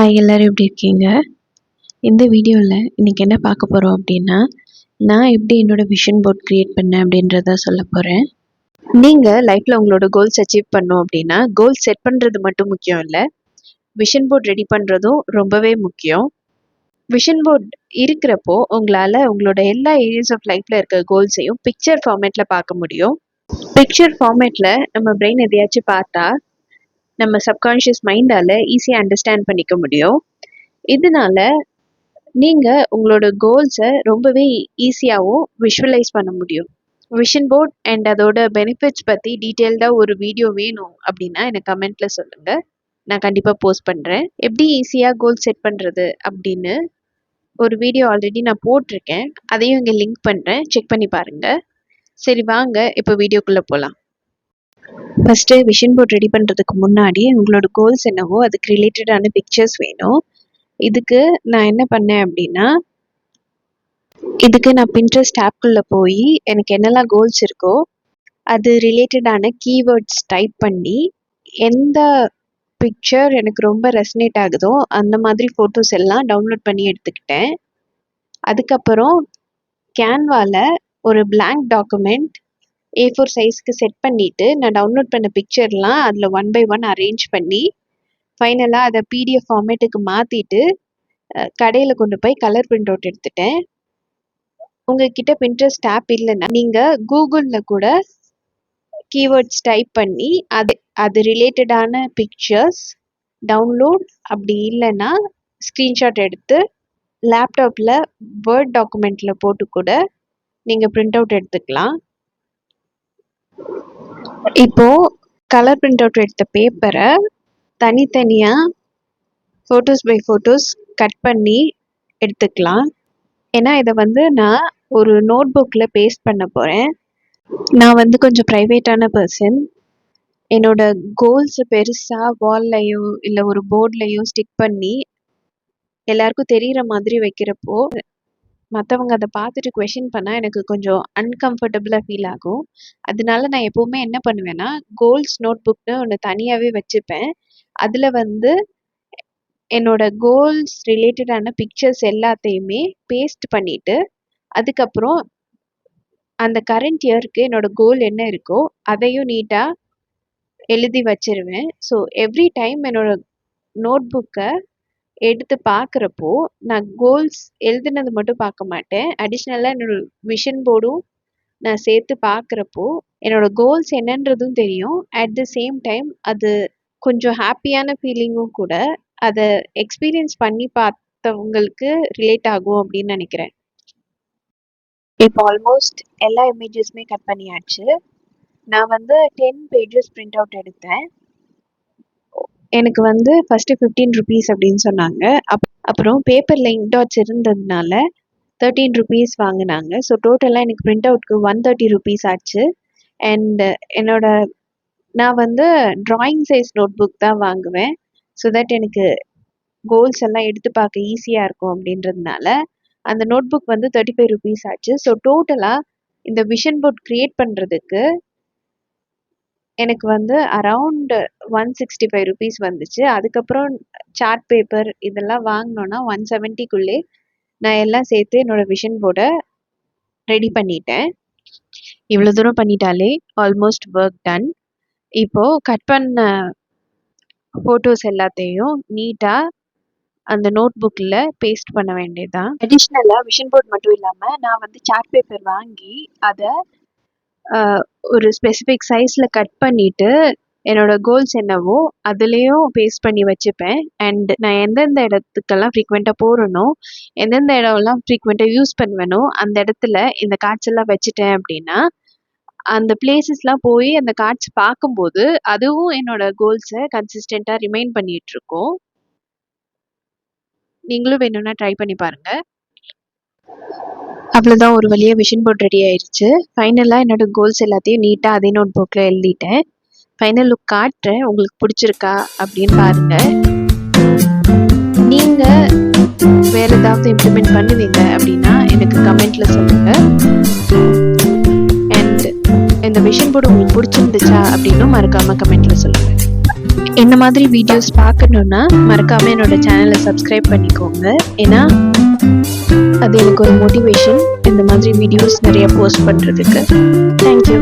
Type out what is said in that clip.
Hi, எல்லோரும் எப்படி இருக்கீங்க? இந்த வீடியோவில் இன்றைக்கி என்ன பார்க்க போகிறோம் அப்படின்னா, நான் எப்படி என்னோடய விஷன் போர்ட் க்ரியேட் பண்ணேன் அப்படின்றத சொல்ல போகிறேன். நீங்கள் லைஃப்பில் உங்களோட கோல்ஸ் அச்சீவ் பண்ணோம் அப்படின்னா, கோல் செட் பண்ணுறது மட்டும் முக்கியம் இல்லை, விஷன் போர்ட் ரெடி பண்ணுறதும் ரொம்பவே முக்கியம். விஷன் போர்ட் இருக்கிறப்போ உங்களால் உங்களோட எல்லா ஏரியாஸ் ஆஃப் லைஃப்பில் இருக்க கோல்ஸையும் பிக்சர் ஃபார்மேட்டில் பார்க்க முடியும். பிக்சர் ஃபார்மேட்டில் நம்ம பிரெயின் எதையாச்சும் பார்த்தா நம்ம சப்கான்ஷியஸ் மைண்டால் ஈஸியாக அண்டர்ஸ்டாண்ட் பண்ணிக்க முடியும். இதனால நீங்கள் உங்களோட கோல்ஸை ரொம்பவே ஈஸியாகவும் விஷுவலைஸ் பண்ண முடியும். விஷன் போர்ட் அண்ட் அதோட பெனிஃபிட்ஸ் பற்றி டீட்டெயில்டாக ஒரு வீடியோ வேணும் அப்படின்னா எனக்கு கமெண்ட்டில் சொல்லுங்கள், நான் கண்டிப்பாக போஸ்ட் பண்ணுறேன். எப்படி ஈஸியாக கோல் செட் பண்ணுறது அப்படின்னு ஒரு வீடியோ ஆல்ரெடி நான் போட்டிருக்கேன், அதையும் இங்கே லிங்க் பண்ணுறேன், செக் பண்ணி பாருங்கள். சரி வாங்க இப்போ வீடியோக்குள்ளே போகலாம். ஃபஸ்ட்டு விஷன் போர்ட் ரெடி பண்ணுறதுக்கு முன்னாடி உங்களோட கோல்ஸ் என்னவோ அதுக்கு ரிலேட்டடான பிக்சர்ஸ் வேணும். இதுக்கு நான் என்ன பண்ணேன் அப்படின்னா, இதுக்கு நான் பின்ட்ரெஸ்ட் ஆப்குள்ளே போய் எனக்கு என்னெல்லாம் கோல்ஸ் இருக்கோ அது ரிலேட்டடான கீவேர்ட்ஸ் டைப் பண்ணி எந்த பிக்சர் எனக்கு ரொம்ப ரெசனேட் ஆகுதோ அந்த மாதிரி ஃபோட்டோஸ் எல்லாம் டவுன்லோட் பண்ணி எடுத்துக்கிட்டேன். அதுக்கப்புறம் கேன்வாவில் ஒரு பிளாங்க் டாக்குமெண்ட் A4 சைஸ்க்கு செட் பண்ணிவிட்டு நான் டவுன்லோட் பண்ண பிக்சர்லாம் அதில் 1 by 1 அரேஞ்ச் பண்ணி ஃபைனலாக அதை PDF ஃபார்மேட்டுக்கு மாற்றிட்டு கடையில் கொண்டு போய் கலர் பிரிண்ட் அவுட் எடுத்துட்டேன். உங்ககிட்ட பின்ட்ரெஸ்ட் ஆப் இல்லைன்னா நீங்கள் கூகுளில் கூட கீவேர்ட்ஸ் டைப் பண்ணி அது ரிலேட்டடான பிக்சர்ஸ் டவுன்லோட், அப்படி இல்லைன்னா ஸ்க்ரீன்ஷாட் எடுத்து லேப்டாப்பில் வேர்ட் டாக்குமெண்ட்டில் போட்டு கூட நீங்கள் பிரிண்ட் அவுட் எடுத்துக்கலாம். இப்போது கலர் பிரிண்ட் அவுட் எடுத்த பேப்பரை தனித்தனியாக ஃபோட்டோஸ் பை ஃபோட்டோஸ் கட் பண்ணி எடுத்துக்கலாம். ஏன்னா இதை நான் ஒரு நோட் புக்கில் பேஸ்ட் பண்ண போகிறேன். நான் கொஞ்சம் ப்ரைவேட்டான பர்சன். என்னோட கோல்ஸை பெருசாக வால்லையோ இல்லை ஒரு போர்ட்லையோ ஸ்டிக் பண்ணி எல்லாருக்கும் தெரிகிற மாதிரி வைக்கிறப்போ மற்றவங்க அதை பார்த்துட்டு கொஷின் பண்ணால் எனக்கு கொஞ்சம் அன்கம்ஃபர்டபுளாக ஃபீல் ஆகும். அதனால நான் எப்போவுமே என்ன பண்ணுவேன்னா, கோல்ஸ் நோட் புக்னு ஒன்று தனியாகவே வச்சுப்பேன். அதில் என்னோட கோல்ஸ் ரிலேட்டடான பிக்சர்ஸ் எல்லாத்தையுமே பேஸ்ட் பண்ணிவிட்டு அதுக்கப்புறம் அந்த கரண்ட் இயருக்கு என்னோட கோல் என்ன இருக்கோ அதையும் நீட்டாக எழுதி வச்சிருவேன். ஸோ எவ்ரி டைம் என்னோட நோட் புக்கை எடுத்து பார்க்குறப்போ நான் கோல்ஸ் எழுதுனது மட்டும் பார்க்க மாட்டேன், அடிஷ்னலாக என்னோட விஷன் போர்டும் நான் சேர்த்து பார்க்குறப்போ என்னோட கோல்ஸ் என்னன்றதும் தெரியும். அட் த சேம் டைம் அது கொஞ்சம் ஹாப்பியான ஃபீலிங்கும் கூட. அதை எக்ஸ்பீரியன்ஸ் பண்ணி பார்த்தவங்களுக்கு ரிலேட் ஆகும் அப்படின்னு நினைக்கிறேன். இப்போ ஆல்மோஸ்ட் எல்லா இமேஜஸுமே கட் பண்ணியாச்சு. நான் 10 pages பிரிண்ட் அவுட் எடுத்தேன். எனக்கு ஃபஸ்ட்டு 15 rupees அப்படின்னு சொன்னாங்க. அப்புறம் பேப்பரில் இங்க் டாட்ஸ் இருந்ததுனால 13 rupees வாங்கினாங்க. ஸோ டோட்டலாக எனக்கு பிரிண்ட் அவுட்க்கு 130 rupees ஆச்சு. அண்ட் நான் ட்ராயிங் சைஸ் நோட் புக் தான் வாங்குவேன். ஸோ தட் எனக்கு கோல்ஸ் எல்லாம் எடுத்து பார்க்க ஈஸியாக இருக்கும் அப்படின்றதுனால அந்த நோட் புக் 35 rupees ஆச்சு. ஸோ டோட்டலாக இந்த விஷன் போர்ட் க்ரியேட் பண்ணுறதுக்கு எனக்கு அரவுண்ட் 165 rupees வந்துச்சு. அதுக்கப்புறம் சார்ட் பேப்பர் இதெல்லாம் வாங்கினோன்னா 170க்குள்ளே நான் எல்லாம் சேர்த்து என்னோடய விஷன் போர்டை ரெடி பண்ணிட்டேன். இவ்வளோ தூரம் பண்ணிட்டாலே ஆல்மோஸ்ட் ஒர்க் டன். இப்போது கட் பண்ண ஃபோட்டோஸ் எல்லாத்தையும் நீட்டாக அந்த நோட் புக்கில் பேஸ்ட் பண்ண வேண்டியதுதான். அடிஷ்னலாக விஷன் போர்ட் மட்டும் இல்லாமல் நான் சார்ட் பேப்பர் வாங்கி அதை ஒரு ஸ்பெசிஃபிக் சைஸில் கட் பண்ணிவிட்டு என்னோடய கோல்ஸ் என்னவோ அதுலேயும் பேஸ்ட் பண்ணி வச்சுப்பேன். அண்ட் நான் எந்தெந்த இடத்துக்கெல்லாம் ஃப்ரீக்வெண்ட்டாக போகிறனோ, எந்தெந்த இடம்லாம் ஃப்ரீக்வெண்ட்டாக யூஸ் பண்ணுவேனோ அந்த இடத்துல இந்த கார்ட்ஸ் எல்லாம் வச்சுட்டேன் அப்படின்னா அந்த பிளேசஸ்லாம் போய் அந்த கார்ட்ஸ் பார்க்கும்போது அதுவும் என்னோட கோல்ஸை கன்சிஸ்டண்ட்டாக ரிமைன் பண்ணிகிட்ருக்கோம். நீங்களும் வேணும்னா ட்ரை பண்ணி பாருங்கள். அவ்வளோதான், ஒரு வழியாக விஷன் போர்ட் ரெடி ஆயிடுச்சு. ஃபைனலாக என்னோடய கோல்ஸ் எல்லாத்தையும் நீட்டாக அதே நோட் புக்கில் எழுதிட்டேன். ஃபைனல் லுக் காட்டுறேன், உங்களுக்கு பிடிச்சிருக்கா அப்படின்னு பாருங்கள். நீங்கள் வேறு ஏதாவது இம்ப்ளிமெண்ட் பண்ணுவீங்க அப்படின்னா எனக்கு கமெண்ட்டில் சொல்லுங்கள். அண்ட் இந்த விஷன் போர்டு உங்களுக்கு பிடிச்சிருந்துச்சா அப்படின்னும் மறக்காமல் கமெண்ட்டில் சொல்லுங்கள். என்ன இந்த மாதிரி வீடியோஸ் பார்க்கணுன்னா மறக்காமல் என்னோட சேனலை சப்ஸ்கிரைப் பண்ணிக்கோங்க. ஏன்னா அது எனக்கு ஒரு மோட்டிவேஷன் இந்த மாதிரி வீடியோஸ் நிறைய போஸ்ட் பண்ணுறதுக்கு. தேங்க்யூ.